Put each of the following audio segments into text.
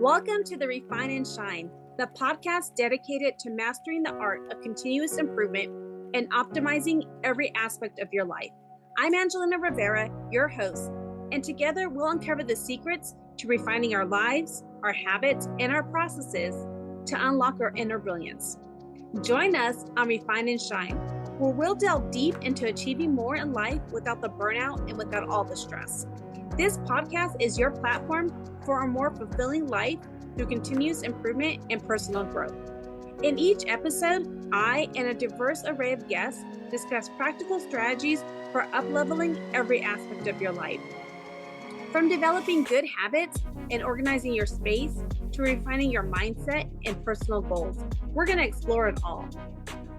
Welcome to the Refine and Shine, the podcast dedicated to mastering the art of continuous improvement and optimizing every aspect of your life. I'm Angelina Rivera, your host, and together we'll uncover the secrets to refining our lives, our habits, and our processes to unlock our inner brilliance. Join us on Refine and Shine, where we'll delve deep into achieving more in life without the burnout and without all the stress. This podcast is your platform for a more fulfilling life through continuous improvement and personal growth. In each episode, I and a diverse array of guests discuss practical strategies for up-leveling every aspect of your life. From developing good habits and organizing your space to refining your mindset and personal goals, we're going to explore it all.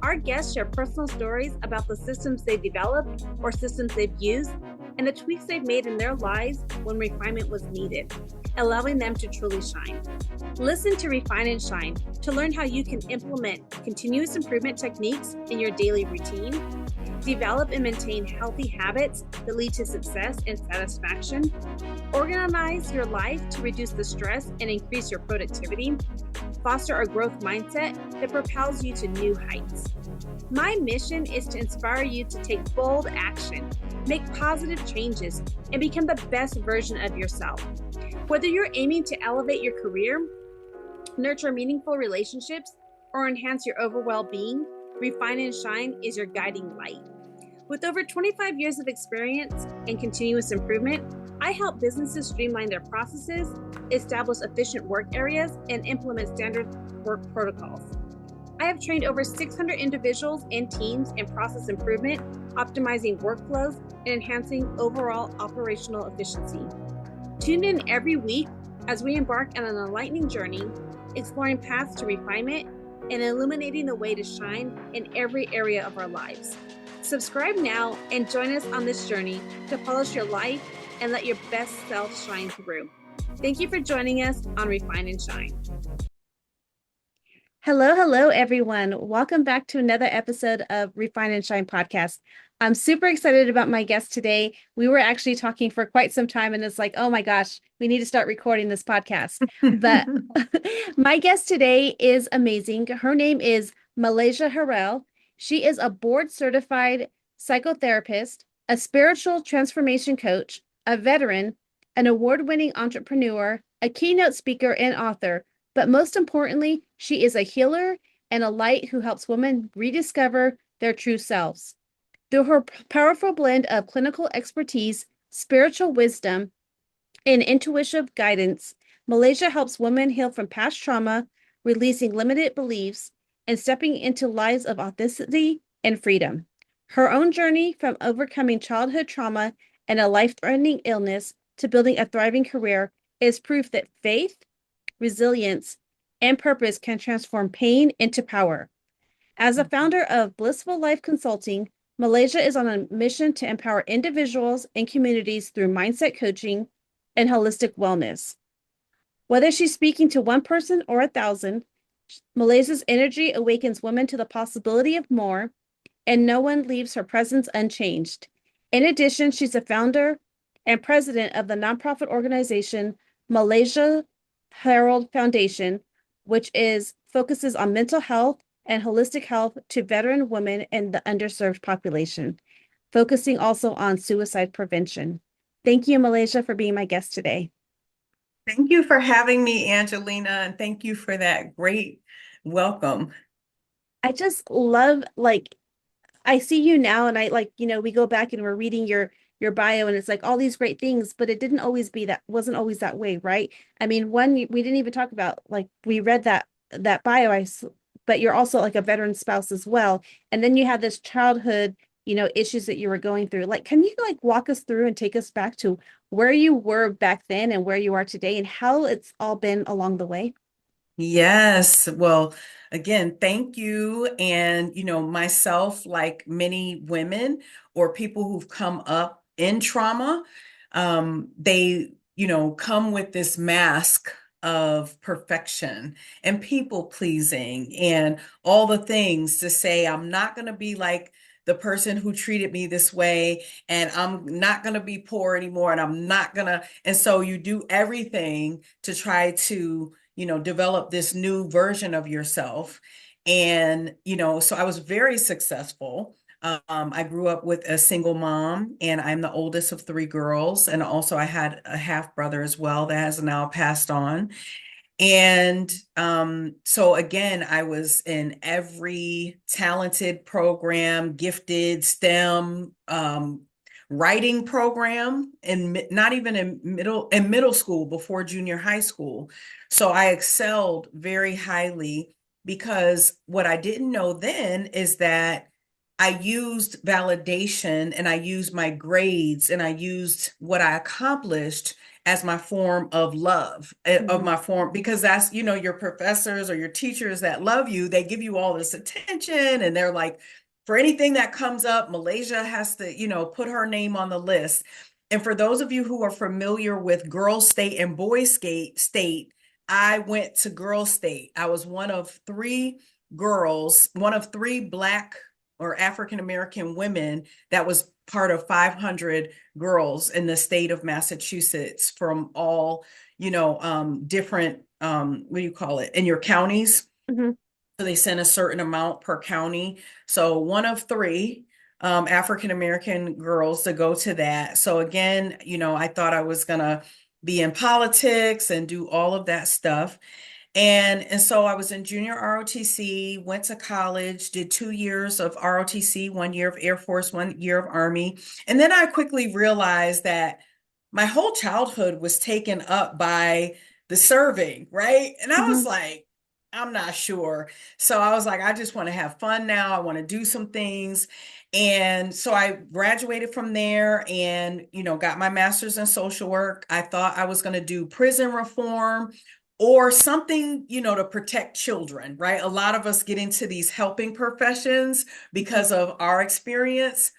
Our guests share personal stories about the systems they've developed or systems they've used and the tweaks they've made in their lives when refinement was needed, allowing them to truly shine. Listen to Refine and Shine to learn how you can implement continuous improvement techniques in your daily routine, develop and maintain healthy habits that lead to success and satisfaction, organize your life to reduce the stress and increase your productivity, foster a growth mindset that propels you to new heights. My mission is to inspire you to take bold action, make positive changes, and become the best version of yourself. Whether you're aiming to elevate your career, nurture meaningful relationships, or enhance your overall well-being, Refine and Shine is your guiding light. With over 25 years of experience in continuous improvement, I help businesses streamline their processes, establish efficient work areas, and implement standard work protocols. I have trained over 600 individuals and teams in process improvement, optimizing workflows, and enhancing overall operational efficiency. Tune in every week as we embark on an enlightening journey, exploring paths to refinement and illuminating the way to shine in every area of our lives. Subscribe now and join us on this journey to polish your life and let your best self shine through. Thank you for joining us on Refine and Shine. Hello, everyone. Welcome back to another episode of Refine and Shine podcast. I'm super excited about my guest today. We were actually talking for quite some time, and it's like, oh my gosh, we need to start recording this podcast. But my guest today is amazing. Her name is Malaysia Harrell. She is a board-certified psychotherapist, a spiritual transformation coach, a veteran, an award-winning entrepreneur, a keynote speaker, and author. But most importantly, she is a healer and a light who helps women rediscover their true selves. Through her powerful blend of clinical expertise, spiritual wisdom, and intuitive guidance, Malaysia helps women heal from past trauma, releasing limited beliefs, and stepping into lives of authenticity and freedom. Her own journey from overcoming childhood trauma and a life-threatening illness to building a thriving career is proof that faith, resilience, and purpose can transform pain into power. As a founder of Blissful Life Consulting, Malaysia is on a mission to empower individuals and communities through mindset coaching and holistic wellness. Whether she's speaking to one person or 1,000, Malaysia's energy awakens women to the possibility of more, and no one leaves her presence unchanged. In addition, she's a founder and president of the nonprofit organization Malaysia Harrell Foundation, which focuses on mental health and holistic health to veteran women and the underserved population, focusing also on suicide prevention. Thank you, Malaysia, for being my guest today. Thank you for having me, Angelina, and thank you for that great welcome. I just love, I see you now, and we go back and we're reading your bio, and it's like all these great things, but it wasn't always that way, right? I mean, we didn't even talk about, we read that bio, but you're also like a veteran spouse as well. And then you had this childhood, issues that you were going through. Can you walk us through and take us back to where you were back then and where you are today and how it's all been along the way? Yes. Well, again, thank you. And, myself, like many women or people who've come up in trauma, they, come with this mask of perfection and people pleasing and all the things to say, I'm not going to be like the person who treated me this way, and I'm not going to be poor anymore, and I'm not going to. And so you do everything to try to, develop this new version of yourself. And, so I was very successful. I grew up with a single mom, and I'm the oldest of three girls. And also, I had a half brother as well that has now passed on. And so again, I was in every talented program, gifted STEM, writing program, and not even in middle school before junior high school. So I excelled very highly, because what I didn't know then is that I used validation, and I used my grades, and I used what I accomplished as my form of love, of Mhm. my form, because that's, your professors or your teachers that love you, they give you all this attention, and they're like, for anything that comes up, Malaysia has to, put her name on the list. And for those of you who are familiar with Girls State and Boys State, I went to Girls State. I was one of three girls, one of three Black or African American women that was part of 500 girls in the state of Massachusetts, from all, different, what do you call it, in your counties. Mhm. So they send a certain amount per county. So one of three African American girls to go to that. So again, I thought I was gonna be in politics and do all of that stuff. And so I was in junior ROTC, went to college, did 2 years of ROTC, 1 year of Air Force, 1 year of Army. And then I quickly realized that my whole childhood was taken up by the serving, right? And I was Mhm. like, I'm not sure. So I was like, I just want to have fun now. I want to do some things. And so I graduated from there, and, got my master's in social work. I thought I was going to do prison reform or something, to protect children, right? A lot of us get into these helping professions Mhm. because of our experience.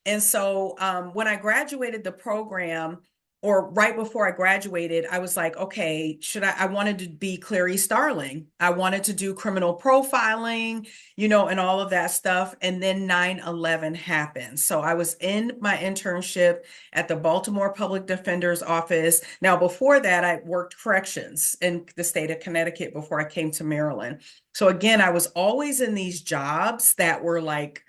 And so when I graduated the program, or right before I graduated, I was like, okay, I wanted to be Clarice Starling. I wanted to do criminal profiling, and all of that stuff. And then 9/11 happened. So I was in my internship at the Baltimore Public Defender's Office. Now, before that, I worked corrections in the state of Connecticut before I came to Maryland. So again, I was always in these jobs that were like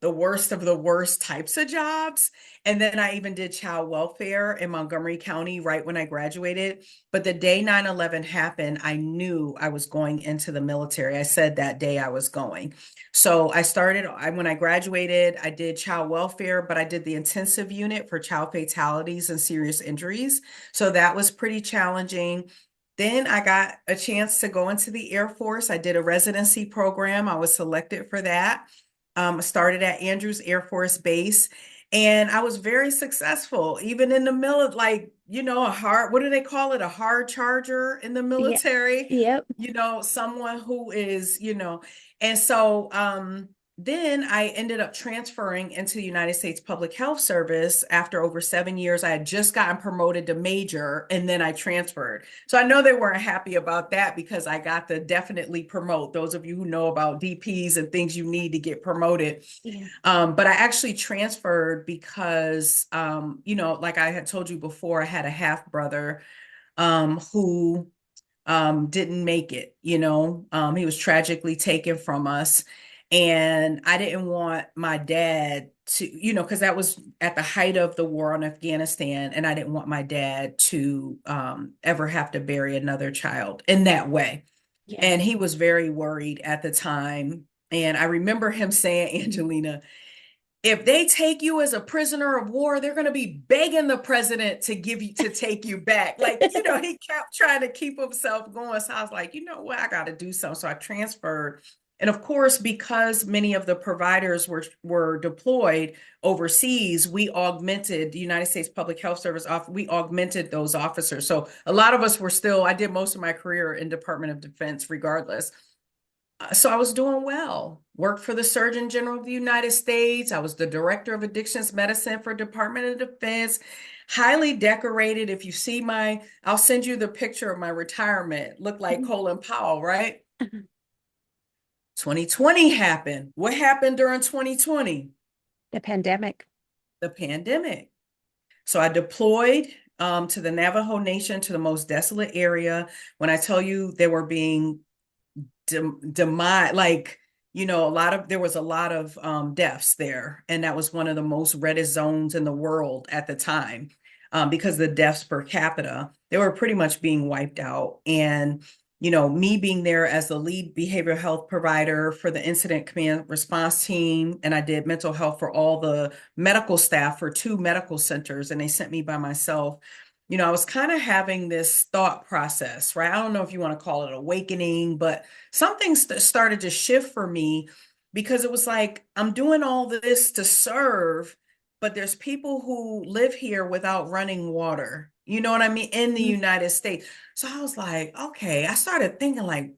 the worst of the worst types of jobs. And then I even did child welfare in Montgomery County right when I graduated. But the day 9/11 happened, I knew I was going into the military. I said that day I was going. So when I graduated, I did child welfare, but I did the intensive unit for child fatalities and serious injuries. So that was pretty challenging. Then I got a chance to go into the Air Force. I did a residency program. I was selected for that. Started at Andrews Air Force Base, and I was very successful, even in the middle, like, what do they call it? A hard charger in the Yeah. military, Yep. someone who is, and so then I ended up transferring into the United States Public Health Service after over 7 years. I had just gotten promoted to major, and then I transferred. So I know they weren't happy about that, because I got to definitely promote. Those of you who know about DPs and things you need to get promoted. Yeah. But I actually transferred because, like I had told you before, I had a half brother who didn't make it. He was tragically taken from us. And I didn't want my dad to, because that was at the height of the war on Afghanistan. And I didn't want my dad to ever have to bury another child in that way. Yeah. And he was very worried at the time. And I remember him saying, Angelina, if they take you as a prisoner of war, they're going to be begging the president to take you back. Like, he kept trying to keep himself going. So I was like, you know what, I got to do something. So I transferred. And of course, because many of the providers were deployed overseas, we augmented the United States Public Health Service. We augmented those officers. So a lot of us were still, I did most of my career in Department of Defense regardless. So I was doing well. Worked for the Surgeon General of the United States. I was the director of addictions medicine for Department of Defense. Highly decorated. If you see I'll send you the picture of my retirement. Looked like Mhm. Colin Powell, right? 2020 happened. What happened during 2020? The pandemic. The pandemic. So I deployed to the Navajo Nation, to the most desolate area. When I tell you they were being demise, like, there was a lot of deaths there, and that was one of the most reddest zones in the world at the time, because the deaths per capita, they were pretty much being wiped out. And me being there as the lead behavioral health provider for the incident command response team, and I did mental health for all the medical staff for 2 medical centers, and they sent me by myself. I was kind of having this thought process, right? I don't know if you want to call it awakening, but something started to shift for me, because it was like, I'm doing all this to serve, but there's people who live here without running water. You know what I mean? In the Mhm. United States. So I was like, okay, I started thinking like,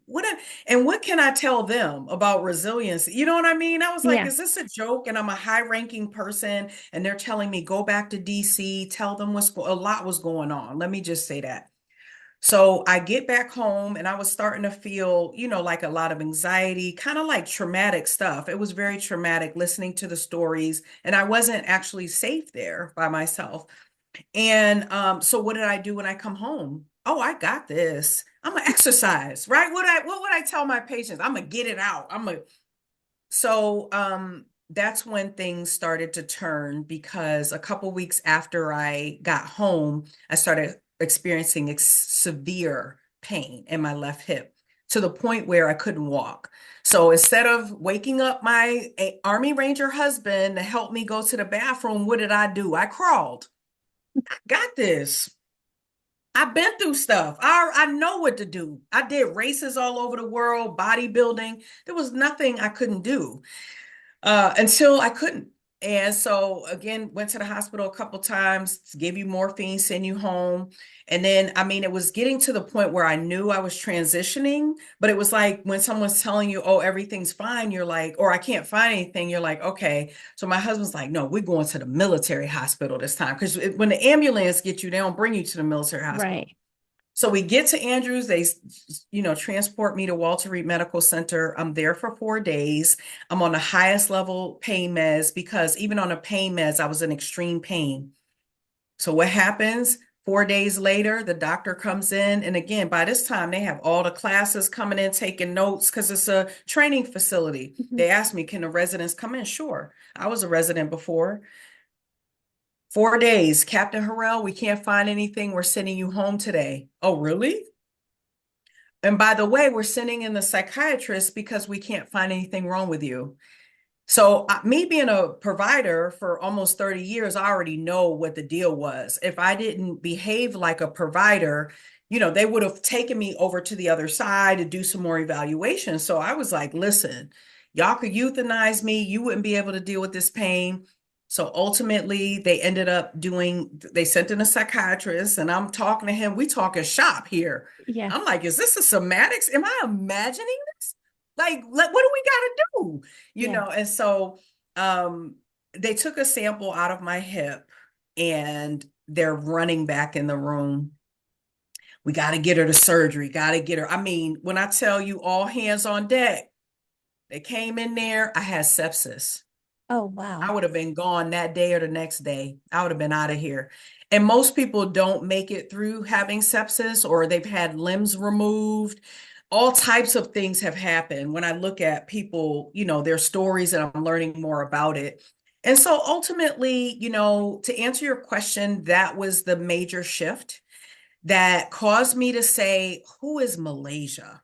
and what can I tell them about resilience? You know what I mean? I was like, Yeah. is this a joke? And I'm a high ranking person, and they're telling me go back to DC, tell them a lot was going on. Let me just say that. So I get back home, and I was starting to feel, like a lot of anxiety, kind of like traumatic stuff. It was very traumatic listening to the stories, and I wasn't actually safe there by myself. And so what did I do when I come home? Oh, I got this. I'm gonna exercise, right? What would I tell my patients? I'm gonna get it out. That's when things started to turn, because a couple weeks after I got home, I started experiencing severe pain in my left hip, to the point where I couldn't walk. So instead of waking up my Army Ranger husband to help me go to the bathroom, what did I do? I crawled. Got this. I've been through stuff. I know what to do. I did races all over the world, bodybuilding. There was nothing I couldn't do, until I couldn't. And so again, went to the hospital a couple times, gave you morphine, send you home. And then, I mean, it was getting to the point where I knew I was transitioning, but it was like when someone's telling you, oh, everything's fine, you're like, or I can't find anything, you're like, okay. So my husband's like, no, we're going to the military hospital this time. Because when the ambulance gets you, they don't bring you to the military hospital. Right. So we get to Andrews, they, transport me to Walter Reed Medical Center. I'm there for 4 days. I'm on the highest level pain meds, because even on the pain meds, I was in extreme pain. So what happens? 4 days later, the doctor comes in. And again, by this time, they have all the classes coming in, taking notes, because it's a training facility. Mhm. They asked me, can the residents come in? Sure. I was a resident before. 4 days, Captain Harrell, we can't find anything. We're sending you home today. Oh, really? And by the way, we're sending in the psychiatrist because we can't find anything wrong with you. So me being a provider for almost 30 years, I already know what the deal was. If I didn't behave like a provider, they would have taken me over to the other side to do some more evaluation. So I was like, listen, y'all could euthanize me. You wouldn't be able to deal with this pain. So ultimately, they sent in a psychiatrist, and I'm talking to him. We talking shop here. Yeah. I'm like, is this a somatics? Am I imagining this? Like, what do we got to do? Yeah. And so um, they took a sample out of my hip, and they're running back in the room. We got to get her to surgery, got to get her. I mean, when I tell you all hands on deck, they came in there, I had sepsis. Oh, I wow. would have been gone that day or the next day. I would have been out of here. And most people don't make it through having sepsis, or they've had limbs removed. All types of things have happened when I look at people, their stories, and I'm learning more about it. And so ultimately, to answer your question, that was the major shift that caused me to say, who is Malaysia?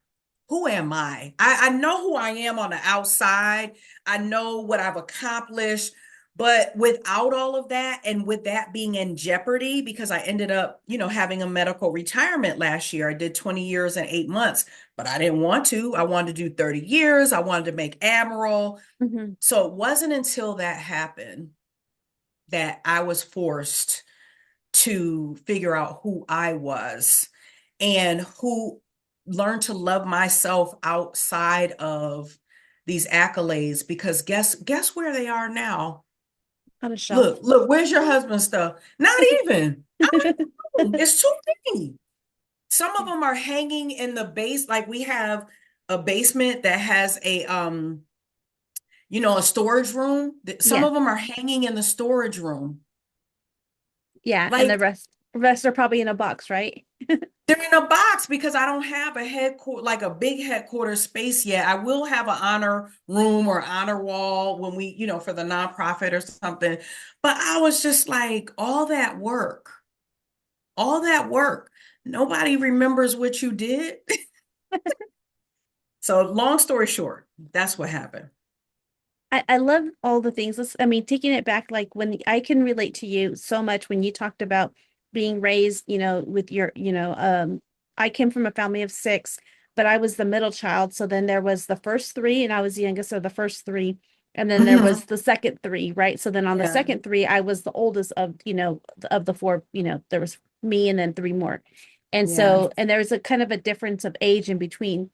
Who am I? I know who I am on the outside. I know what I've accomplished. But without all of that, and with that being in jeopardy, because I ended up, having a medical retirement last year. I did 20 years and 8 months, but I didn't want to. I wanted to do 30 years. I wanted to make Admiral. Hmm. So it wasn't until that happened that I was forced to figure out who I was, and who learned to love myself outside of these accolades. Because guess where they are now? On a shelf. Look, where's your husband's stuff? Not even. I'm like, it's too many. Some of them are hanging in the base. Like, we have a basement that has a storage room. Some Yeah. of them are hanging in the storage room. Yeah. And the Like rest are probably in a box, right? they're in a box because I don't have a like a big headquarters space yet. I will have an honor room or honor wall when we, for the nonprofit or something. But I was just like, all that work. Nobody remembers what you did. So long story short, that's what happened. I love all the things. I mean, taking it back, like when I can relate to you so much when you talked about being raised, with your, I came from a family of six, but I was the middle child. So then there was the first three, and I was the youngest of the first three. And then there was Mhm. the second three, right? So then on the Yeah. second three, I was the oldest of the four, there was me and then three more. And Yeah. so, and there was a kind of a difference of age in between.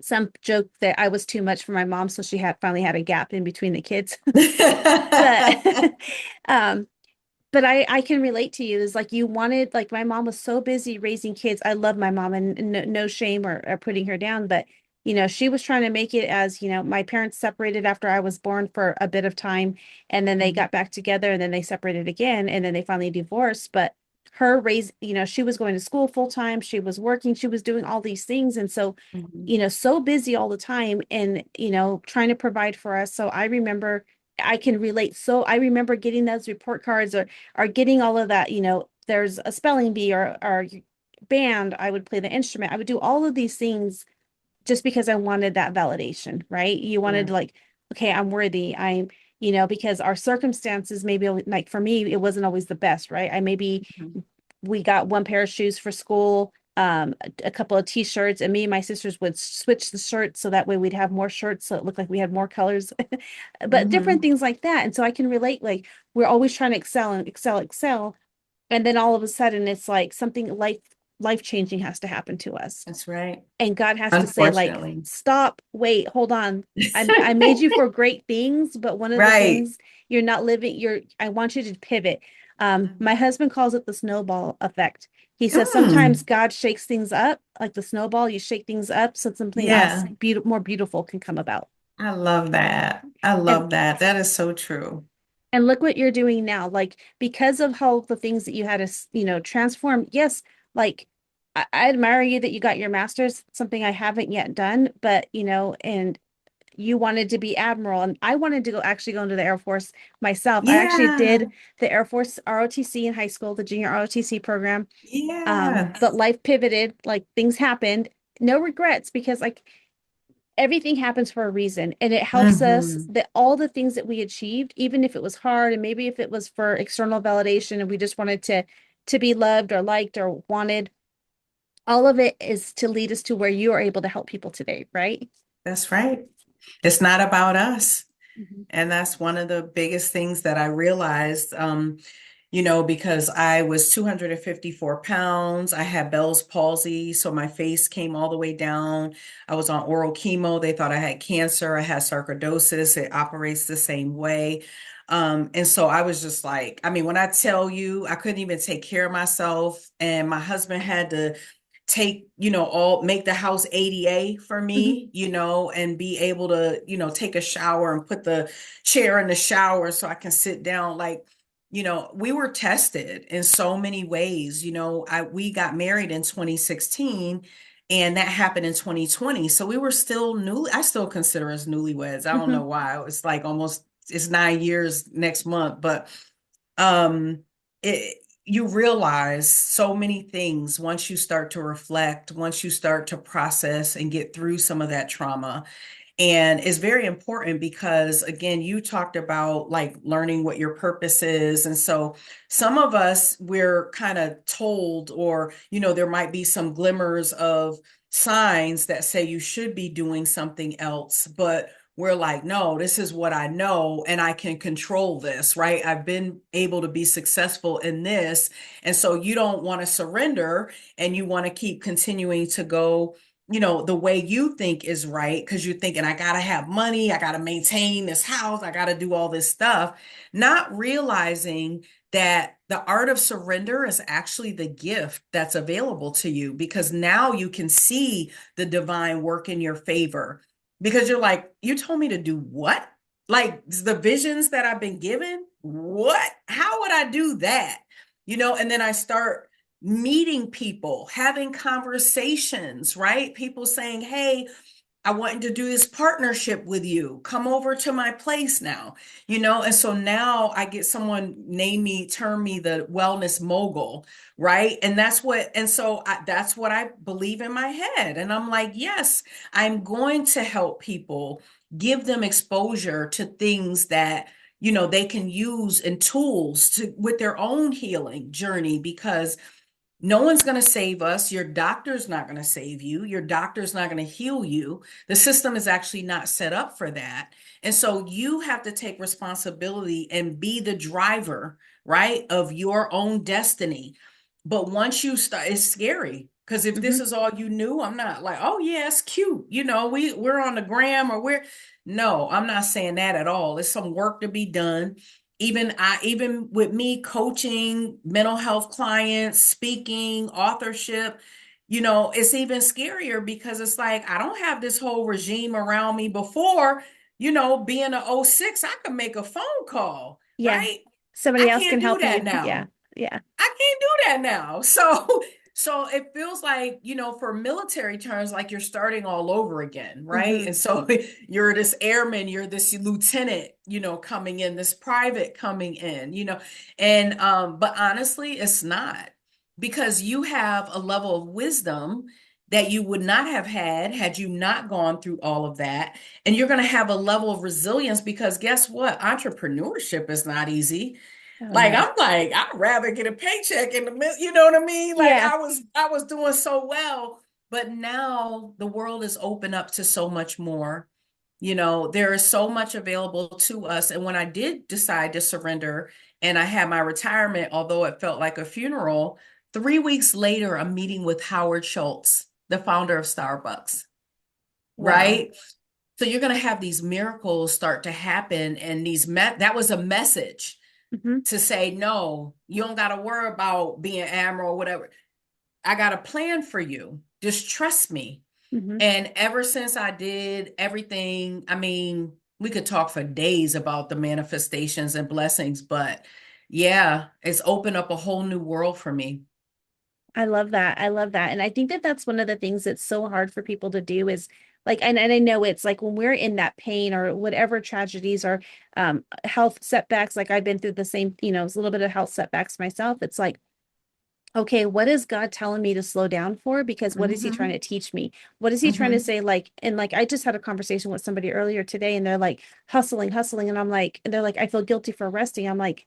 Some joke that I was too much for my mom, so she had finally had a gap in between the kids. But um but I can relate to you is like you wanted, like my mom was so busy raising kids. I love my mom, and no shame or putting her down, but she was trying to make it as, my parents separated after I was born for a bit of time, and then they Mhm. got back together, and then they separated again, and then they finally divorced. But her raise, she was going to school full time, she was working, she was doing all these things. And so, Mhm. so busy all the time, and trying to provide for us. So I remember, I can relate. So I remember getting those report cards, or getting all of that. There's a spelling bee, or band. I would play the instrument. I would do all of these things just because I wanted that validation, right? You wanted Yeah. to, like, okay, I'm worthy. I'm, because our circumstances, maybe like for me, it wasn't always the best, right? I maybe Mhm. we got one pair of shoes for school, a couple of t-shirts, and me and my sisters would switch the shirts so that way we'd have more shirts, so it looked like we had more colors. But different Mhm. things like that. And so I can relate, like we're always trying to excel and excel, excel. And then all of a sudden it's like something life changing has to happen to us. That's right. And God has to say, like, Unfortunately. stop, wait, hold on. I made you for great things, but one of the Right. things you're not living, I want you to pivot. My husband calls it the snowball effect. He says sometimes Mm. God shakes things up, like the snowball, you shake things up so something else Yeah. more beautiful can come about. I love that. I And love that. That is so true. and look what you're doing now. Like, because of how the things that you had to, transform. Yes, like I admire you that you got your master's, something I haven't yet done, but and you wanted to be admiral, and I wanted to actually go into the Air Force myself. I actually Yeah. did the Air Force ROTC in high school, the junior ROTC program. Yeah. But life pivoted, like things happened. No regrets, because like everything happens for a reason, and it helps us Hmm. that all the things that we achieved, even if it was hard, and maybe if it was for external validation and we just wanted to be loved or liked or wanted, all of it is to lead us to where you are able to help people today, right? That's right. It's not about us. Mhm. And that's one of the biggest things that I realized, because I was 254 pounds. I had Bell's palsy, so my face came all the way down. I was on oral chemo. They thought I had cancer. I had sarcoidosis. It operates the same way. And so I was just like, I mean, when I tell you, I couldn't even take care of myself, and my husband had to make the house ADA for Mhm. me, and be able to, take a shower and put the chair in the shower so I can sit down. Like, we were tested in so many ways. We got married in 2016, and that happened in 2020. So we were still new. I still consider us newlyweds. I don't know Mhm. why. It's like it's 9 years next month, but um you realize so many things once you start to reflect, once you start to process and get through some of that trauma. And it's very important because, again, you talked about like learning what your purpose is. And so some of us, we're kind of told, or, there might be some glimmers of signs that say you should be doing something else. But we're like, no, this is what I know, and I can control this, right? I've been able to be successful in this. And so you don't want to surrender, and you want to keep continuing to go the way you think is right, because you're thinking, I got to have money, I got to maintain this house, I got to do all this stuff, not realizing that the art of surrender is actually the gift that's available to you, because now you can see the divine work in your favor. because you're like, you told me to do what? Like the visions that I've been given? What? How would I do that? And then I start meeting people, having conversations, right? People saying, hey, I want to do this partnership with you. Come over to my place now, And so now I get someone term me the wellness mogul, right? And that's what I believe in my head. And I'm like, yes, I'm going to help people, give them exposure to things that, they can use and tools with their own healing journey, because no one's going to save us. Your doctor's not going to save you. Your doctor's not going to heal you. The system is actually not set up for that. And so you have to take responsibility and be the driver, right, of your own destiny. But once you start, it's scary, because if this is all you knew, I'm not like, oh yeah, it's cute. We're on the gram, or no, I'm not saying that at all. It's some work to be done. Even with me coaching mental health clients, speaking, authorship, it's even scarier, because it's like, I don't have this whole regime around me before. Being an '06, I could make a phone call, Yeah. right? I Somebody else can can't do help that you. Yeah. now. Yeah. I can't do that now. So it feels like, for military terms, like you're starting all over again, right? And so you're this airman, you're this lieutenant, coming in, this private coming in, and but honestly, it's not, because you have a level of wisdom that you would not have had you not gone through all of that. And you're going to have a level of resilience, because guess what? Entrepreneurship is not easy. Oh Like, no. I'm like, I'd rather get a paycheck in the middle, you know what I mean? Like, Yeah. I was doing so well, but now the world is open up to so much more. There is so much available to us. And when I did decide to surrender and I had my retirement, although it felt like a funeral, 3 weeks later, I'm meeting with Howard Schultz, the founder of Starbucks, Wow. right? So you're going to have these miracles start to happen, and that was a message hmm to say, no, you don't got to worry about being admiral or whatever. I got a plan for you. Just trust me. hmm And ever since I did everything, I mean, we could talk for days about the manifestations and blessings, but yeah, it's opened up a whole new world for me. I love that. I love that. And I think that that's one of the things that's so hard for people to do is like, and I know it's like when we're in that pain or whatever tragedies or health setbacks, like I've been through the same, it's a little bit of health setbacks myself. It's like, okay, what is God telling me to slow down for? Because what is he trying Hmm. to teach me? What is he trying to Hmm. say? Like, and like, I just had a conversation with somebody earlier today and they're like hustling, hustling. And I'm like, and they're like, I feel guilty for resting. I'm like,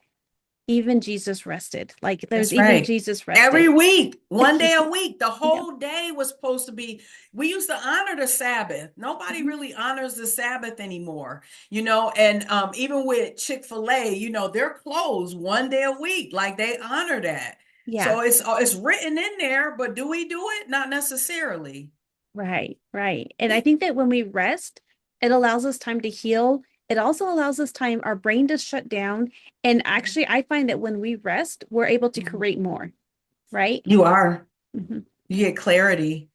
even Jesus rested. Like there's That's even right. Jesus Every rested. week, one day a week, the Yeah. whole day was supposed to be. We used to honor the Sabbath. Nobody Mhm. really honors the Sabbath anymore, and even with Chick-fil-A, they're closed one day a week. Like, they honor that. Yeah. So it's written in there, but do we do it? Not necessarily. Right. Right. And I think that when we rest, it allows us time to heal. It also allows us time, our brain to shut down. And actually, I find that when we rest, we're able to Mhm. create more. Right. You are. hmm You get clarity.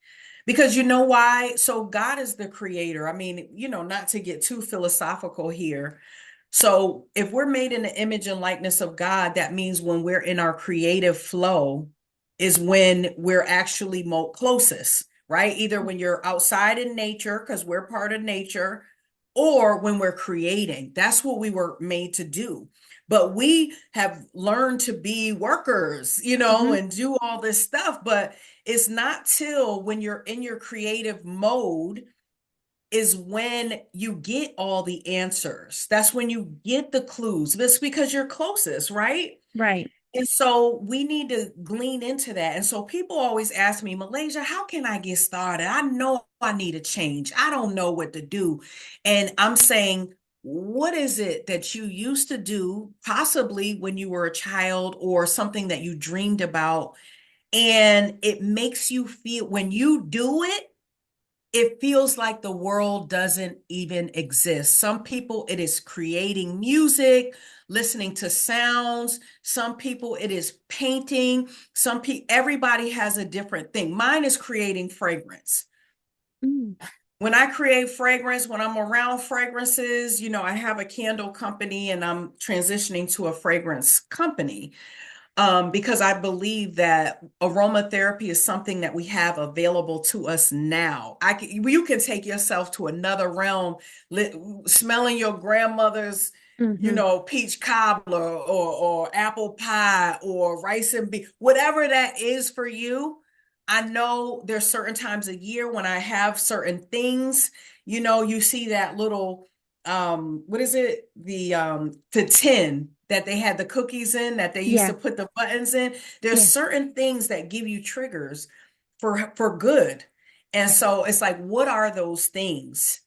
Because you know why? So God is the creator. I mean, not to get too philosophical here. So if we're made in the image and likeness of God, that means when we're in our creative flow is when we're actually closest, right? Either when you're outside in nature, because we're part of nature, or when we're creating. That's what we were made to do. But we have learned to be workers, hmm and do all this stuff. But it's not till when you're in your creative mode is when you get all the answers. That's when you get the clues. That's because you're closest, right? Right. And so we need to glean into that. And so people always ask me, Malaysia, how can I get started? I know I need a change. I don't know what to do. And I'm saying, what is it that you used to do, possibly when you were a child, or something that you dreamed about? And it makes you feel, when you do it, it feels like the world doesn't even exist. Some people, it is creating music, listening to sounds. Some people, it is painting. Some people, everybody has a different thing. Mine is creating fragrance. Mm. when I create fragrance, when I'm around fragrances, I have a candle company and I'm transitioning to a fragrance company. Because I believe that aromatherapy is something that we have available to us now. You can take yourself to another realm, smelling your grandmother's, Hmm. peach cobbler or apple pie or rice and beef, whatever that is for you. I know there's certain times a year when I have certain things, you see that little what is it, the tin that they had the cookies in, that they used to Yeah. put the buttons in. There's Yeah. certain things that give you triggers for good. And so it's like, what are those things?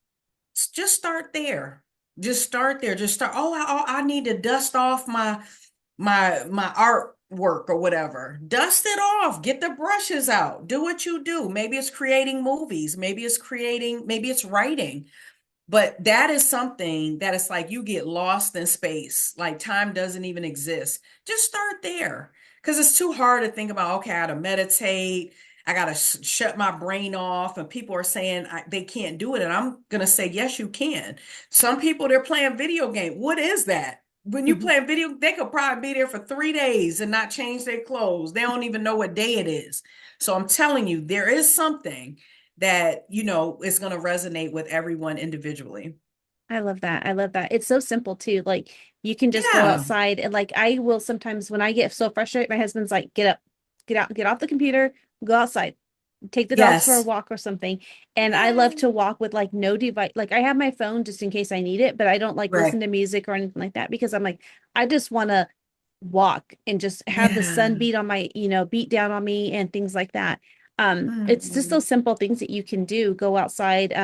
Just start there. Just start there. Just start. I need to dust off my artwork or whatever. Dust it off. Get the brushes out. Do what you do. Maybe it's creating movies. Maybe it's writing. But that is something that it's like you get lost in space, like time doesn't even exist. Just start there because it's too hard to think about, okay, I got to meditate. I got to shut my brain off. And people are saying they can't do it. And I'm going to say, yes, you can. Some people, they're playing video game. What is that? When you Hmm. play a video, they could probably be there for 3 days and not change their clothes. They don't even know what day it is. So I'm telling you, there is something that is going to resonate with everyone individually. I love that. I love that. It's so simple too. Like you can just go Yeah. outside and like I will sometimes when I get so frustrated, my husband's like, get up, get out, get off the computer, go outside, take the dogs for a Yes. walk or something. And I love Yay. to walk with like no device. Like I have my phone just in case I need it, but I don't like Right. listen to music or anything like that because I'm like, I just want to walk and just have the Yeah. sun beat on my, beat down on me and things like that. It's just Mhm. those simple things that you can do. Go outside,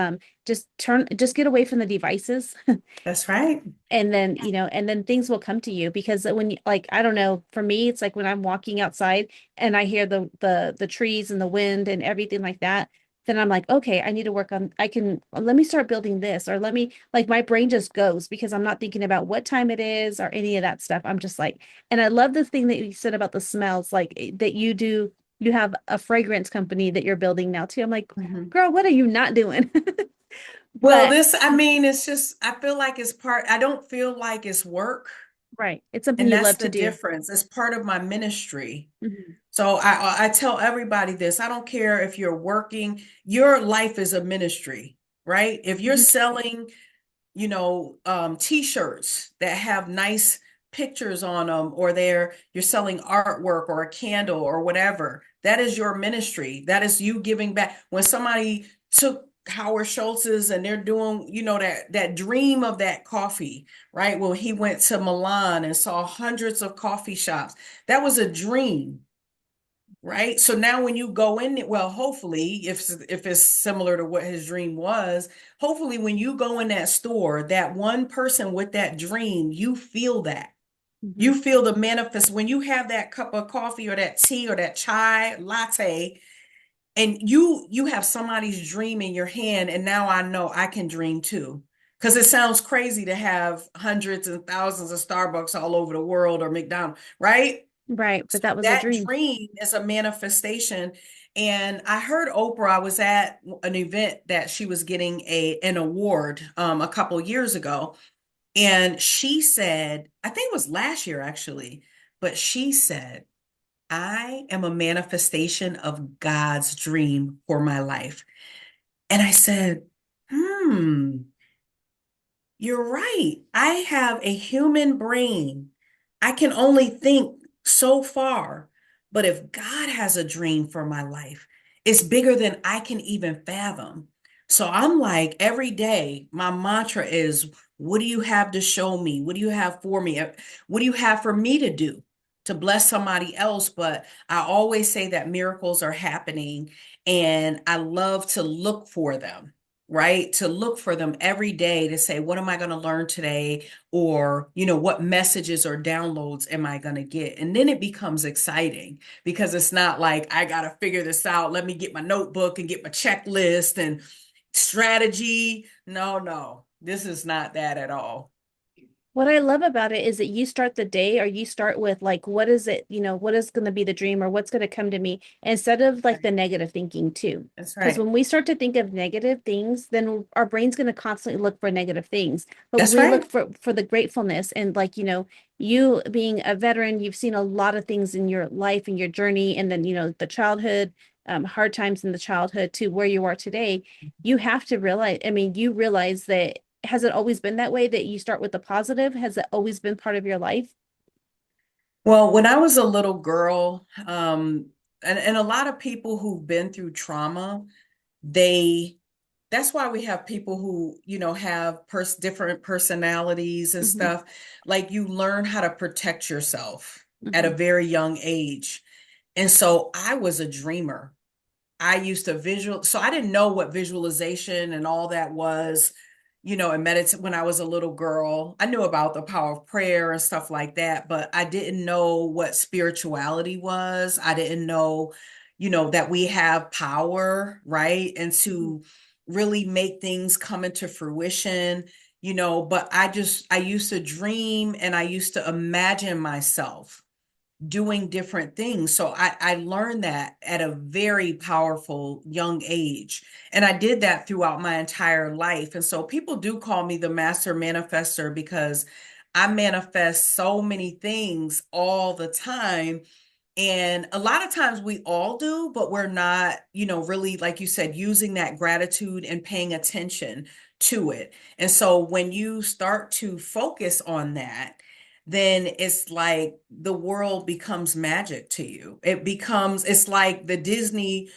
just get away from the devices That's right. and then and then things will come to you because when you like I don't know, for me it's like when I'm walking outside and I hear the trees and the wind and everything like that, then I'm like, okay, I need to work on I can let me start building this, or let me like my brain just goes because I'm not thinking about what time it is or any of that stuff. I'm just like, and I love the thing that you said about the smells, like that you have a fragrance company that you're building now too. I'm like, Mhm. girl, what are you not doing? Well, But I mean, it's just, I feel like I don't feel like it's work. right, it's something And you that's love to the do. difference. It's part of my ministry. Mhm. So I tell everybody this. I don't care if you're working, your life is a ministry, right? If you're Mhm. selling t-shirts that have nice pictures on them, or you're selling artwork or a candle or whatever, that is your ministry. That is you giving back. When somebody took Howard Schultz's and they're doing, that dream of that coffee, right? Well, he went to Milan and saw hundreds of coffee shops. That was a dream, right? So now when you go in it, well, hopefully, if it's similar to what his dream was, hopefully when you go in that store, that one person with that dream, you feel that. Mhm. You feel the manifest when you have that cup of coffee or that tea or that chai latte, and you have somebody's dream in your hand, and now I know I can dream too. Because it sounds crazy to have hundreds and thousands of Starbucks all over the world or McDonald's, right? Right, but So that was a that dream. dream is a manifestation. And I heard Oprah, I was at an event that she was getting an award a couple years ago. And she said, I think it was last year actually, but she said, I am a manifestation of God's dream for my life. And I said, hmm, you're right. I have a human brain. I can only think so far. But if God has a dream for my life, it's bigger than I can even fathom. So I'm like, every day, my mantra is, what do you have to show me? What do you have for me? What do you have for me to do to bless somebody else? But I always say that miracles are happening, and I love to look for them, right? To look for them every day to say, what am I going to learn today? Or, what messages or downloads am I going to get? And then it becomes exciting because it's not like I got to figure this out. Let me get my notebook and get my checklist and strategy. No, no, this is not that at all. What I love about it is that you start the day, or you start with like, what is it, what is going to be the dream, or what's going to come to me, instead of like the negative thinking too. That's Because right. when we start to think of negative things, then our brain's going to constantly look for negative things. But when That's we look right. for the gratefulness, and like, you being a veteran, you've seen a lot of things in your life and your journey, and then, the childhood, hard times in the childhood to where you are today. You have to realize, I mean, you realize that, has it always been that way, that you start with the positive? Has it always been part of your life? Well, when I was a little girl, and a lot of people who've been through trauma, they that's why we have people who, have different personalities and Hmm. stuff. Like you learn how to protect yourself at a Hmm. very young age. And so I was a dreamer. I used to so I didn't know what visualization and all that was, and meditate when I was a little girl. I knew about the power of prayer and stuff like that, but I didn't know what spirituality was. I didn't know, that we have power, right? And to really make things come into fruition, but I used to dream and I used to imagine myself doing different things. So I learned that at a very powerful young age. And I did that throughout my entire life. And so people do call me the master manifester because I manifest so many things all the time. And a lot of times we all do, but we're not, really, like you said, using that gratitude and paying attention to it. And so when you start to focus on that, then it's like the world becomes magic to you. It's like the Disney,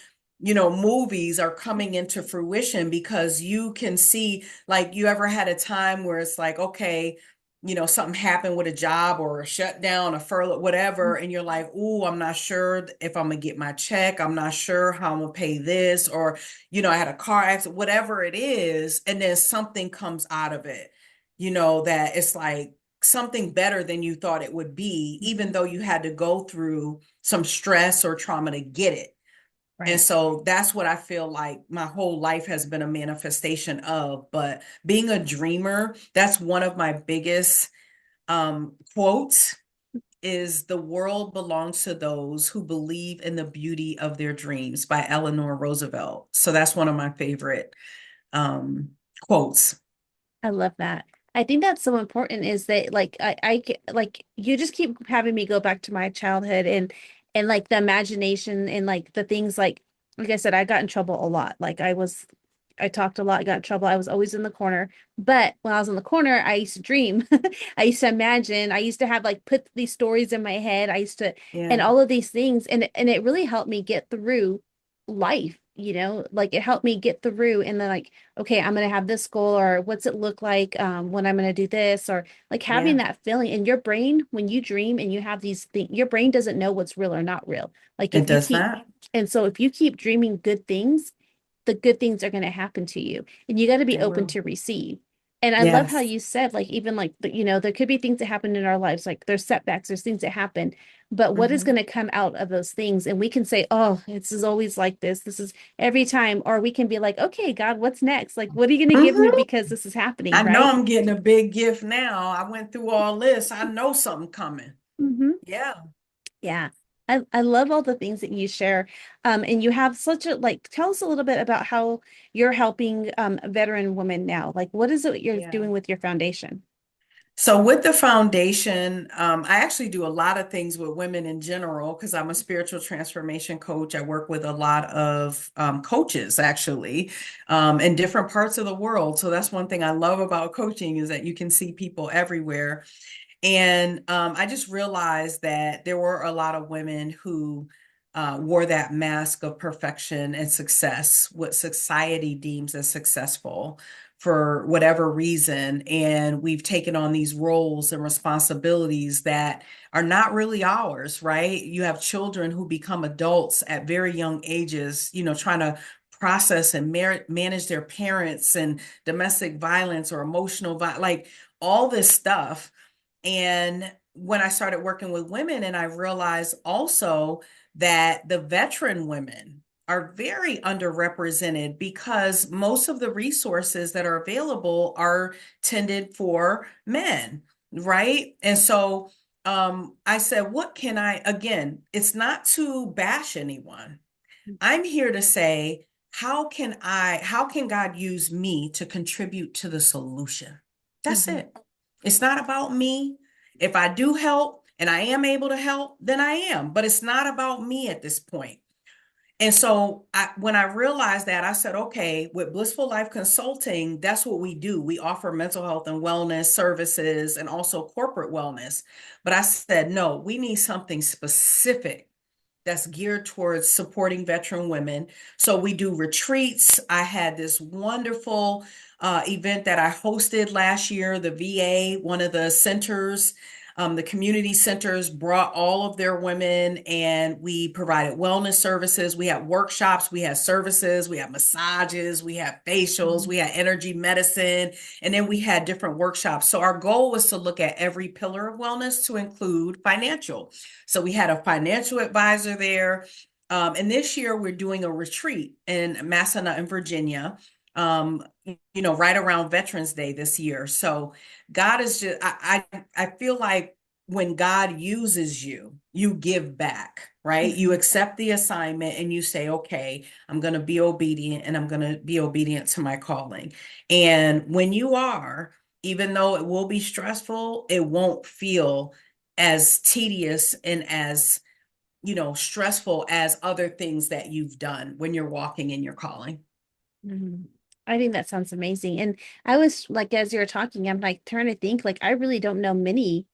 movies are coming into fruition because you can see, like, you ever had a time where it's like, okay, something happened with a job or a shutdown, a furlough, whatever, and you're like, "Ooh, I'm not sure if I'm gonna get my check. I'm not sure how I'm gonna pay this," or, I had a car accident, whatever it is, and then something comes out of it, that it's like something better than you thought it would be, even Hmm. though you had to go through some stress or trauma to get it. And Right. so that's what I feel like my whole life has been a manifestation of. But being a dreamer, that's one of my biggest quotes is the world belongs to those who believe in the beauty of their dreams by Eleanor Roosevelt. So that's one of my favorite um, quotes. I love that. I think that's so important, is that like like you just keep having me go back to my childhood, and like the imagination, and like the things, like I said, I got in trouble a lot. I talked a lot, I got in trouble. I was always in the corner. But when I was in the corner, I used to dream. I used to imagine. I used to have like put these stories in my head. I used to, and Yeah, all of these things. And it really helped me get through life, like it helped me get through, and then like, okay, I'm gonna have this goal, or what's it look like when I'm gonna do this, or like having yeah, that feeling in your brain when you dream and you have these things, your brain doesn't know what's real or not real. Like it if you does keep, not. and so if you keep dreaming good things, the good things are going to happen to you, and you got to be They open will. to receive. And I love how Yes. you said, like, even like there could be things that happen in our lives, like there's setbacks, there's things that happen, but what is Hmm. going to come out of those things? And we can say, oh, this is always like this is every time. Or we can be like, okay, God, what's next? Like, what are you going to give me Hmm. because this is happening, I know right? I'm getting a big gift now. I went through all this. I know something coming. Hmm. Yeah. Yeah. I love all the things that you share. And you have such a, like, tell us a little bit about how you're helping veteran women now. Like, what is it you're Yeah. doing with your foundation? So with the foundation, I actually do a lot of things with women in general because I'm a spiritual transformation coach. I work with a lot of coaches actually in different parts of the world. So that's one thing I love about coaching is that you can see people everywhere. And I just realized that there were a lot of women who wore that mask of perfection and success, what society deems as successful for whatever reason. And we've taken on these roles and responsibilities that are not really ours, right? You have children who become adults at very young ages, trying to process and manage their parents and domestic violence or emotional violence, like all this stuff. And when I started working with women, and I realized also that the veteran women are very underrepresented because most of the resources that are available are tended for men. right? And so I said, what can I, again, it's not to bash anyone. I'm here to say, how can God use me to contribute to the solution? That's Mhm. it. It's not about me. If I do help and I am able to help, then I am, but it's not about me at this point. And so when I realized that, I said, okay, with Blissful Life Consulting, that's what we do. We offer mental health and wellness services and also corporate wellness. But I said, no, we need something specific that's geared towards supporting veteran women. So we do retreats. I had this wonderful event that I hosted last year. The VA, one of the centers, the community centers brought all of their women and we provided wellness services. We had workshops, we had services, we had massages, we had facials, we had energy medicine, and then we had different workshops. So our goal was to look at every pillar of wellness to include financial. So we had a financial advisor there. And this year we're doing a retreat in Massanutten, Virginia, right around Veterans Day this year. So God is just, I feel like when God uses you, you give back, right? You Mhm. accept the assignment and you say, okay, I'm going to be obedient and I'm going to be obedient to my calling. And when you are, even though it will be stressful, it won't feel as tedious and as, stressful as other things that you've done when you're walking in your calling. Mhm. I think that sounds amazing. And I was like, as you're talking, I'm like trying to think, like, I really don't know many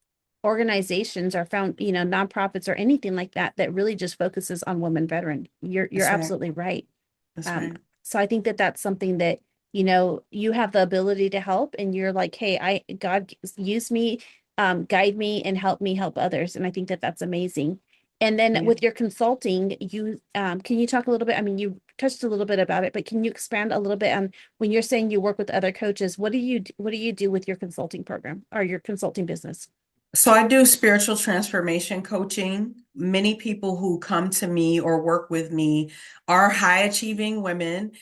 organizations or found, nonprofits or anything like that that really just focuses on women veteran. You're That's right. absolutely right. That's Um, right. so I think that that's something that, you have the ability to help and you're like, hey, God use me, guide me and help me help others. And I think that that's amazing. And then Yeah. with your consulting, can you talk a little bit? I mean, you touched a little bit about it, but can you expand a little bit on when you're saying you work with other coaches, what do you do with your consulting program or your consulting business? So I do spiritual transformation coaching. Many people who come to me or work with me are high achieving women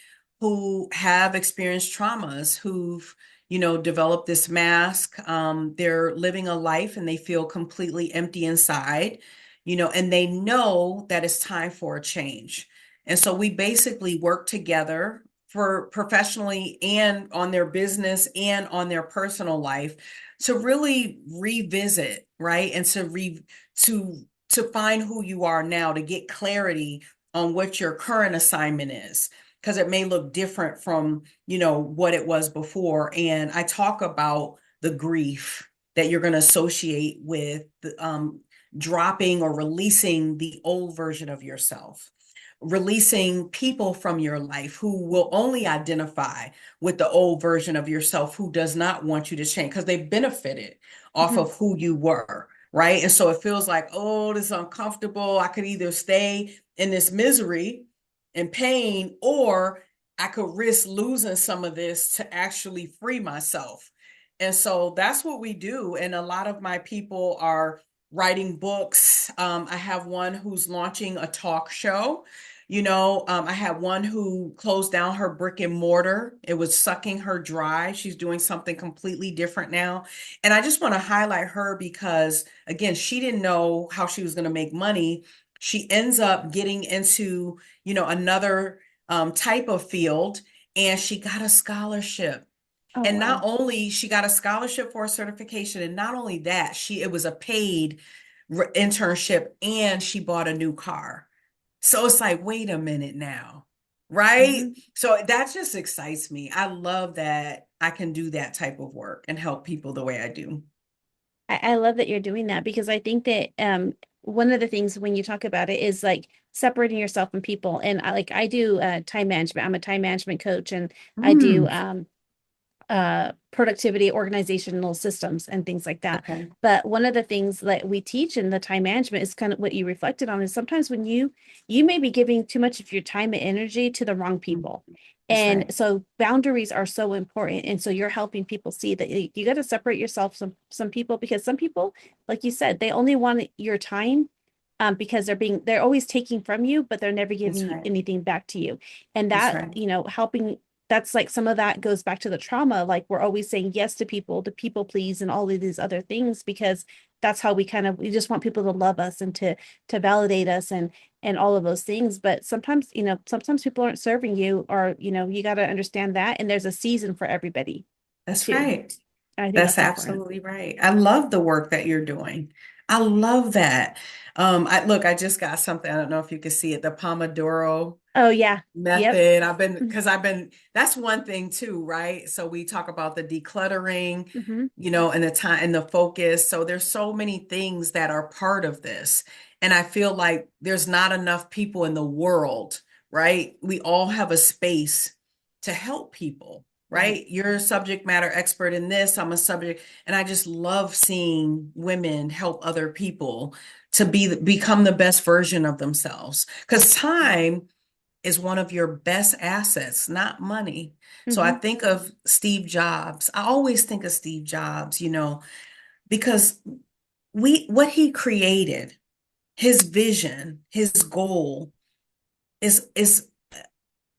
who have experienced traumas, who've, developed this mask. They're living a life and they feel completely empty inside, and they know that it's time for a change. And so we basically work together for professionally and on their business and on their personal life to really revisit, right? And to find who you are now, to get clarity on what your current assignment is, because it may look different from, what it was before. And I talk about the grief that you're going to associate with dropping or releasing the old version of yourself, releasing people from your life who will only identify with the old version of yourself, who does not want you to change because they benefited off Mhm. of who you were, right? And so it feels like, oh, this is uncomfortable. I could either stay in this misery and pain, or I could risk losing some of this to actually free myself. And so that's what we do. And a lot of my people are writing books. I have one who's launching a talk show. I had one who closed down her brick and mortar. It was sucking her dry. She's doing something completely different now. And I just want to highlight her because, again, she didn't know how she was going to make money. She ends up getting into, another type of field, and she got a scholarship. Oh, And not wow. only she got a scholarship for a certification, and not only that, it was a paid internship, and she bought a new car. So it's like, wait a minute now, right? Mhm. So that just excites me. I love that I can do that type of work and help people the way I do. I love that you're doing that because I think that one of the things when you talk about it is like separating yourself from people. And I do time management. I'm a time management coach and I do Mm, productivity organizational systems and things like that. okay. But one of the things that we teach in the time management is kind of what you reflected on is sometimes when you may be giving too much of your time and energy to the wrong Mm, people. that's And right. so boundaries are so important. And so you're helping people see that you got to separate yourself from some people because some people, like you said, they only want your time because they're always taking from you, but they're never That's giving right. anything back to you. And That's that, right. helping that's like some of that goes back to the trauma. Like we're always saying yes to people please, and all of these other things because that's how we just want people to love us and to validate us and all of those things. But sometimes, sometimes people aren't serving you, or, you got to understand that. And there's a season for everybody That's too. right. And I think That's that's important. absolutely right. I love the work that you're doing. I love that. I just got something. I don't know if you can see it, the Pomodoro Oh yeah. Yep. method. That's one thing too, right? So we talk about the decluttering, Mm-hmm. and the time and the focus. So there's so many things that are part of this. And I feel like there's not enough people in the world, right? We all have a space to help people, Right. right? You're a subject matter expert in this. I'm a subject, and I just love seeing women help other people to become the best version of themselves. Because time is one of your best assets, not money. So I Mm-hmm. think of Steve Jobs. I always think of Steve Jobs, because what he created, his vision, his goal is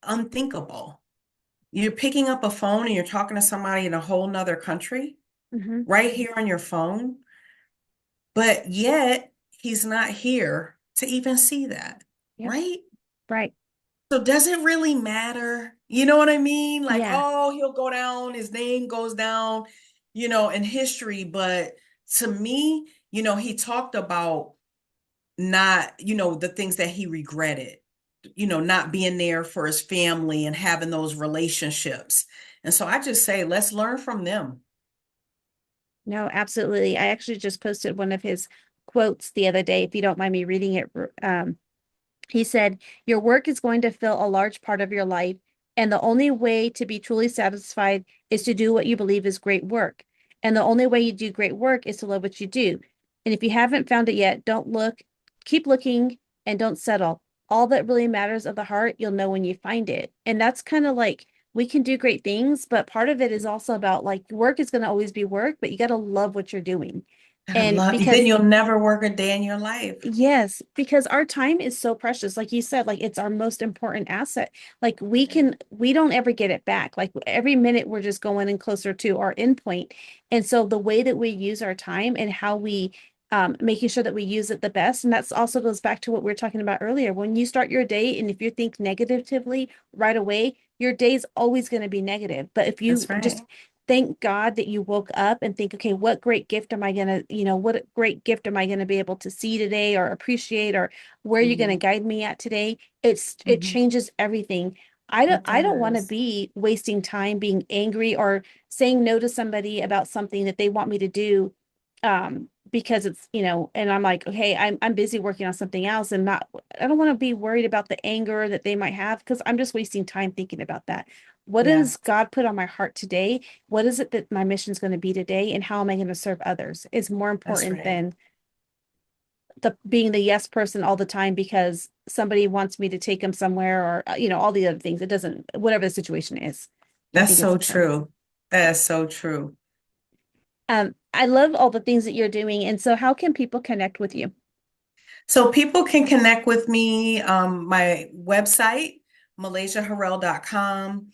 unthinkable. You're picking up a phone and you're talking to somebody in a whole nother country Mm-hmm. right here on your phone, but yet he's not here to even see that, Yep. right? Right. So does it really matter? You know what I mean? Like, Yeah. oh, he'll go down, his name goes down, in history. But to me, he talked about not, the things that he regretted, not being there for his family and having those relationships. And so I just say, let's learn from them. No, absolutely. I actually just posted one of his quotes the other day, if you don't mind me reading it. He said, "Your work is going to fill a large part of your life, and the only way to be truly satisfied is to do what you believe is great work. And the only way you do great work is to love what you do. And if you haven't found it yet, don't look, keep looking, and don't settle. All that really matters of the heart, you'll know when you find it." And that's kind of like we can do great things, but part of it is also about like work is going to always be work, but you got to love what you're doing. I And love, then because you'll never work a day in your life. yes, because our time is so precious. Like you said, like it's our most important asset. Like Right. we don't ever get it back. Like every minute we're just going in closer to our endpoint. And so the way that we use our time and how we making sure that we use it the best. And that's also goes back to what we were talking about earlier. When you start your day and if you think negatively right away, your day's always going to be negative. But if you That's right. just thank God that you woke up and think, okay, what great gift am I gonna, what great gift am I gonna be able to see today or appreciate, or where are you gonna Mhm. guide me at today? It Mhm. changes everything. It I don't want to does. be wasting time being angry or saying no to somebody about something that they want me to do because it's, and I'm like, okay, I'm busy working on something else and not I don't want to be worried about the anger that they might have because I'm just wasting time thinking about that. What Yeah, does God put on my heart today? What is it that my mission is going to be today, and how am I going to serve others is more that's important right. than the being the yes person all the time because somebody wants me to take them somewhere, or all the other things. It doesn't, whatever the situation is. I That's think it's so important. true. That is so true. I love all the things that you're doing, and so how can people connect with you? So people can connect with me. My website, malaysiaharrell.com,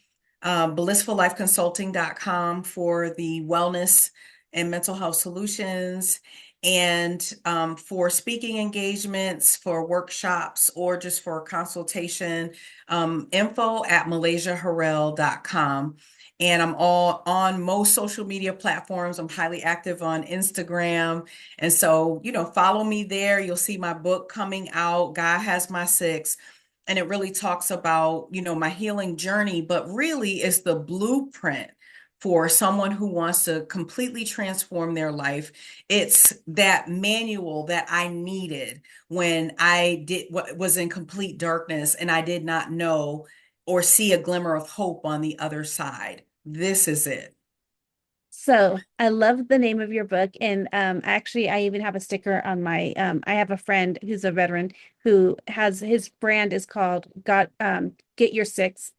blissfullifeconsulting.com for the wellness and mental health solutions, and for speaking engagements, for workshops, or just for consultation, info at malaysiaharrell.com. And I'm all on most social media platforms. I'm highly active on Instagram. And so, follow me there. You'll see my book coming out, God Has My Six. And it really talks about, my healing journey, but really it's the blueprint for someone who wants to completely transform their life. It's that manual that I needed when I did what was in complete darkness and I did not know or see a glimmer of hope on the other side. This is it. So I love the name of your book. And actually I even have a sticker on my I have a friend who's a veteran who has his brand is called Got Get Your Six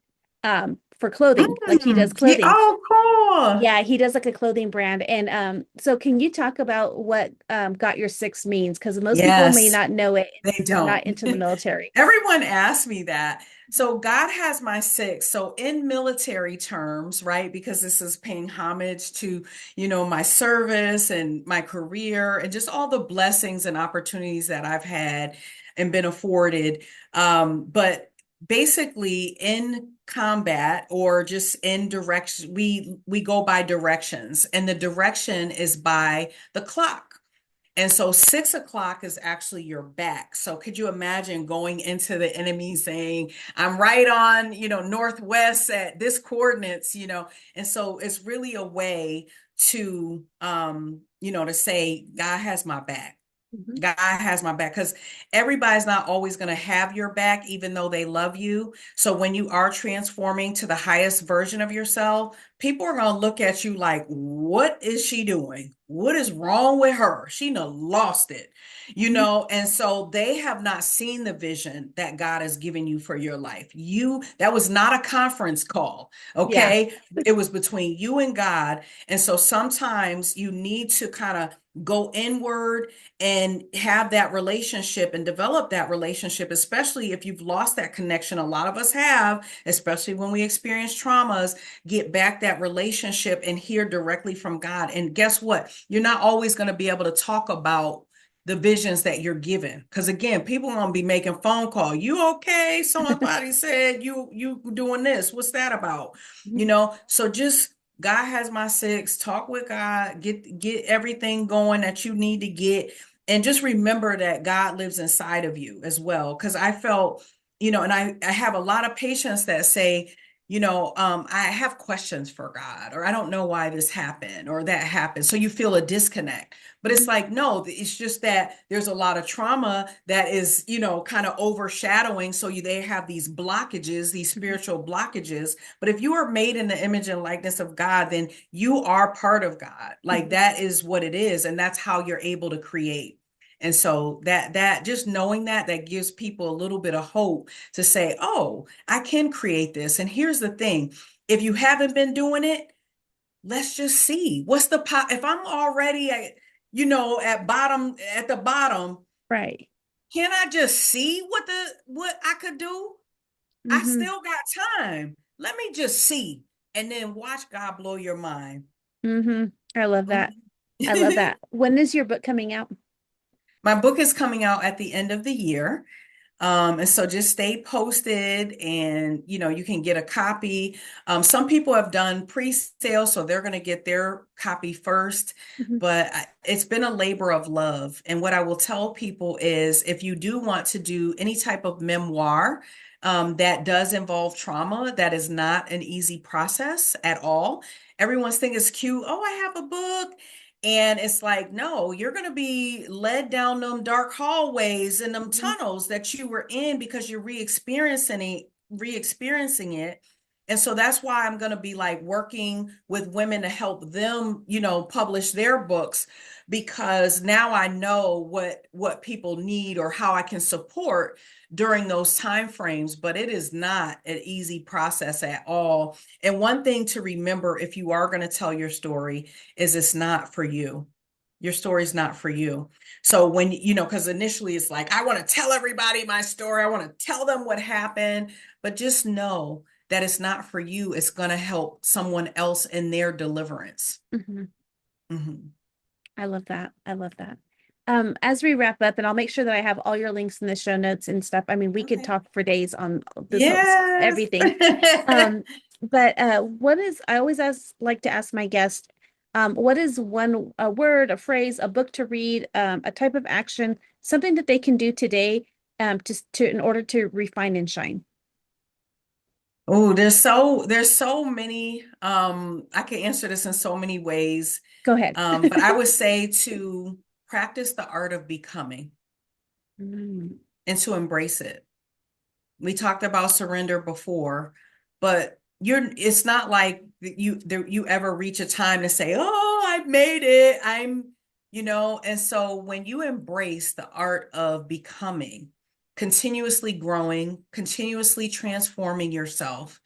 for clothing. Like he does Yeah. clothing. Oh, cool. Yeah, he does like a clothing brand. And so can you talk about what Got Your Six means? Because most people may Yes. not know it They if they're not don't. into the military. Everyone asks me that. So God has my six. So in military terms, right? Because this is paying homage to, my service and my career and just all the blessings and opportunities that I've had and been afforded. But basically in combat or just in direction, we go by directions, and the direction is by the clock. And so 6 o'clock is actually your back. So could you imagine going into the enemy saying, I'm right on, northwest at this coordinates, and so it's really a way to, to say, God has my back. Mhm. God has my back, because everybody's not always going to have your back, even though they love you. So when you are transforming to the highest version of yourself, people are going to look at you like, what is she doing? What is wrong with her? She done lost it, Mhm. and so they have not seen the vision that God has given you for your life. That was not a conference call. Yeah. Okay. It was between you and God. And so sometimes you need to kind of go inward and have that relationship and develop that relationship, especially if you've lost that connection. A lot of us have, especially when we experience traumas, get back that relationship and hear directly from God. And guess what? You're not always going to be able to talk about the visions that you're given. Because again, people won't be making phone call. You okay? Somebody said you doing this. What's that about? Mhm. So just God has my six. Talk with God. Get everything going that you need to get, and just remember that God lives inside of you as well. Because I felt, and I have a lot of patients that say, I have questions for God, or I don't know why this happened or that happened. So you feel a disconnect. But it's Mhm. like, no, it's just that there's a lot of trauma that is, kind of overshadowing. So they have these blockages, these Mhm. spiritual blockages. But if you are made in the image and likeness of God, then you are part of God. Like Mhm. that is what it is. And that's how you're able to create. And so that just knowing that gives people a little bit of hope to say, oh, I can create this. And here's the thing. If you haven't been doing it, let's just see what's the pot. If I'm already at the bottom, Right. can I just see what I could do? I Hmm. still got time. Let me just see. And then watch God blow your mind. Hmm. I love that. I love Mhm. that. When is your book coming out? My book is coming out at the end of the year. And so just stay posted, and you can get a copy. Some people have done pre-sale, so they're going to get their copy first. Mhm. But it's been a labor of love. And what I will tell people is, if you do want to do any type of memoir that does involve trauma, that is not an easy process at all. Everyone's thing is cute. Oh, I have a book. And it's like, no, you're going to be led down them dark hallways and them Mhm. tunnels that you were in, because you're re-experiencing it. And so that's why I'm going to be like working with women to help them, publish their books, because now I know what people need or how I can support during those time frames. But it is not an easy process at all. And one thing to remember, if you are going to tell your story, is it's not for you. Your story's not for you. So when, because initially it's like, I want to tell everybody my story. I want to tell them what happened, but just know that it's not for you. It's going to help someone else in their deliverance. Mhm. Mhm. I love that. I love that. As we wrap up, and I'll make sure that I have all your links in the show notes and stuff. I mean, we could Okay. talk for days on this Yes. everything. Um, but what is I always like to ask my guest, what is a word, a phrase, a book to read, a type of action, something that they can do today, to in order to refine and shine. Oh, there's so many. I can answer this in so many ways. Go ahead. But I would say to practice the art of becoming Mm. and to embrace it. We talked about surrender before, but it's not like you ever reach a time to say, "Oh, I've made it." And so when you embrace the art of becoming, continuously growing, continuously transforming yourself,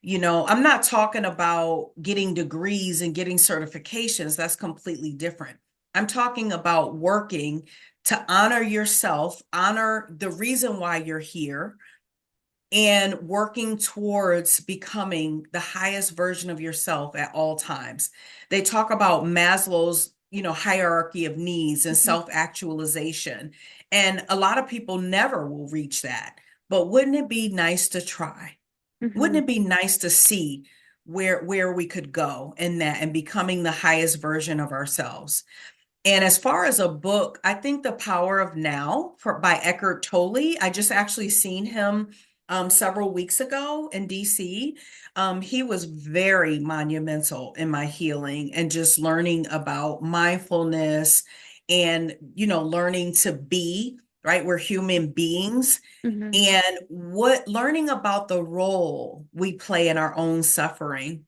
I'm not talking about getting degrees and getting certifications. That's completely different. I'm talking about working to honor yourself, honor the reason why you're here, and working towards becoming the highest version of yourself at all times. They talk about Maslow's, hierarchy of needs and self-actualization. And a lot of people never will reach that. But wouldn't it be nice to try? Wouldn't it be nice to see where we could go in that and becoming the highest version of ourselves? And as far as a book, I think The Power of Now by Eckhart Tolle. I just actually seen him several weeks ago in DC. He was very monumental in my healing and just learning about mindfulness and, learning to be, right? We're human beings. And learning about the role we play in our own suffering.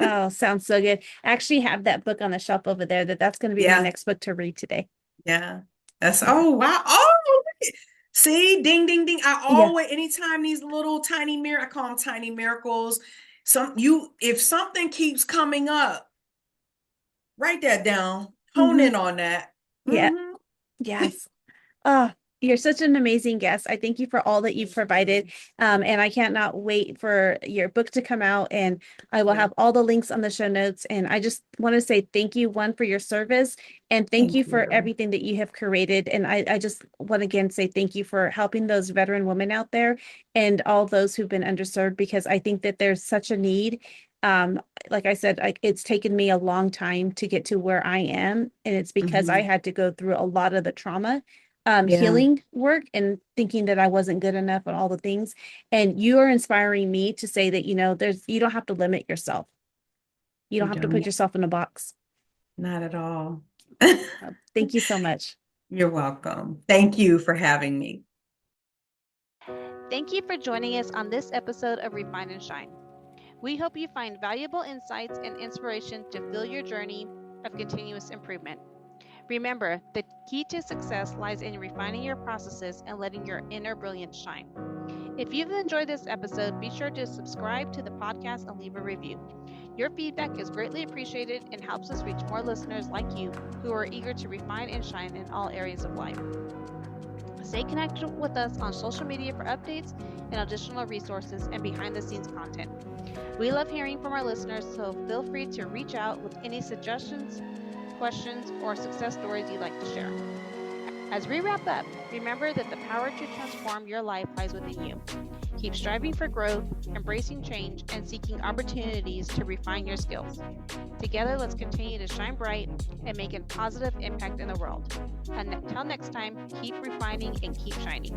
Oh, sounds so good. I actually have that book on the shelf over there. That's going to be my Yeah. next book to read today. Yeah. Oh, wow. Oh, see, ding, ding, ding. Anytime these little tiny I call them tiny miracles. If something keeps coming up, write that down, hone in on that. Yeah. Yes. Oh, you're such an amazing guest. I thank you for all that you've provided. And I cannot wait for your book to come out, and I will have all the links on the show notes. And I just want to say thank you, one, for your service, and thank you for everything that you have created. And I just want to again say thank you for helping those veteran women out there and all those who've been underserved, because I think that there's such a need. Like I said, it's taken me a long time to get to where I am, and it's because I had to go through a lot of the trauma healing work and thinking that I wasn't good enough and all the things. And you are inspiring me to say that, you don't have to limit yourself. You don't have to put yourself in a box. Not at all. Thank you so much. You're welcome. Thank you for having me. Thank you for joining us on this episode of Refine and Shine. We hope you find valuable insights and inspiration to fill your journey of continuous improvement. Remember, the key to success lies in refining your processes and letting your inner brilliance shine. If you've enjoyed this episode, be sure to subscribe to the podcast and leave a review. Your feedback is greatly appreciated and helps us reach more listeners like you who are eager to refine and shine in all areas of life. Stay connected with us on social media for updates and additional resources and behind-the-scenes content. We love hearing from our listeners, so feel free to reach out with any suggestions, questions, or success stories you'd like to share. As we wrap up, remember that the power to transform your life lies within you. Keep striving for growth, embracing change, and seeking opportunities to refine your skills. Together, let's continue to shine bright and make a positive impact in the world. Until next time, keep refining and keep shining.